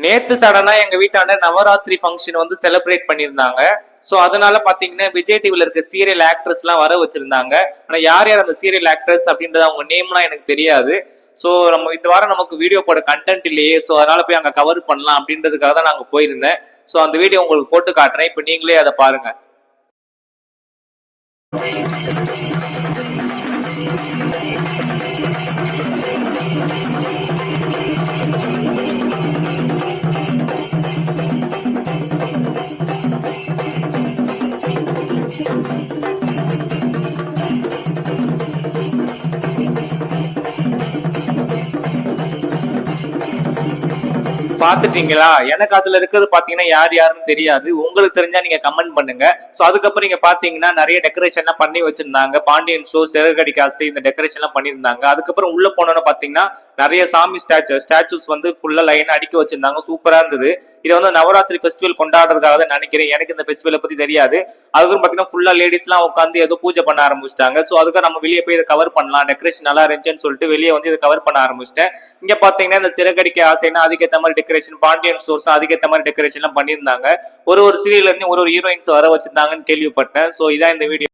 நேத்து சடனா எங்க வீட்டாண்ட நவராத்திரி ஃபங்க்ஷன் வந்து செலிப்ரேட் பண்ணியிருந்தாங்க. ஸோ அதனால பாத்தீங்கன்னா விஜய் டிவில இருக்க சீரியல் ஆக்ட்ரஸ் எல்லாம் வர வச்சிருந்தாங்க. ஆனா யார் யார் அந்த சீரியல் ஆக்ட்ரஸ் அப்படின்றது அவங்க நேம்லாம் எனக்கு தெரியாது. ஸோ நம்ம இந்த வாரம் நமக்கு வீடியோ போட கண்டென்ட் இல்லையே, ஸோ அதனால போய் அங்க கவர் பண்ணலாம் அப்படின்றதுக்காக தான் நாங்க போயிருந்தேன். ஸோ அந்த வீடியோ உங்களுக்கு போட்டு காட்டுறேன். இப்போ நீங்களே அதை பாருங்க. பாத்துட்டீங்களா? எனக்கு அதுல இருக்கிறது பாத்தீங்கன்னா யார் யாருன்னு தெரியாது. உங்களுக்கு தெரிஞ்சா நீங்க கமெண்ட் பண்ணுங்க. சோ அதுக்கப்புறம் நீங்க பாத்தீங்கன்னா நிறைய டெக்கரேஷன் எல்லாம் பண்ணி வச்சிருந்தாங்க. பாண்டியன் ஷோ, சிறகடி காசு, இந்த டெக்கரேஷன் எல்லாம் பண்ணியிருந்தாங்க. அதுக்கப்புறம் உள்ள போனோன்னு பாத்தீங்கன்னா நிறைய சாமி ஸ்டாச்சூஸ் வந்து ஃபுல்லா லைன் அடுக்கி வச்சிருந்தாங்க. சூப்பரா இருந்தது. இது வந்து நவராத்திரி ஃபெஸ்டிவல் கொண்டாடுறதுக்காக தான் நினைக்கிறேன். எனக்கு இந்த ஃபெஸ்டிவலை பத்தி தெரியாது. அதுக்கப்புறம் பாத்தீங்கன்னா ஃபுல்லா லேடிஸ் எல்லாம் உட்காந்து ஏதோ பூஜை பண்ண ஆரம்பிச்சிட்டாங்க. சோ அதுக்கு நம்ம வெளியே போய் இதை கவர் பண்ணலாம், டெக்கரேஷன் நல்லா இருந்துச்சுன்னு சொல்லிட்டு வெளியே வந்து இதை கவர் பண்ண ஆரம்பிச்சிட்டேன். இங்க பாத்தீங்கன்னா இந்த சிறகடிக்க ஆசைன்னா அதுக்கேற்ற மாதிரி டெக்கரேஷன், பாண்டியன் ஸ்டோர்ஸ் அதுக்கேற்ற மாதிரி டெக்கரேஷன் எல்லாம் பண்ணியிருந்தாங்க. ஒரு சீரியல்ல இருந்து ஒரு ஹீரோயின்ஸ் வர வச்சிருந்தாங்கன்னு கேள்விப்பட்டேன். சோ இதான் இந்த வீடியோ.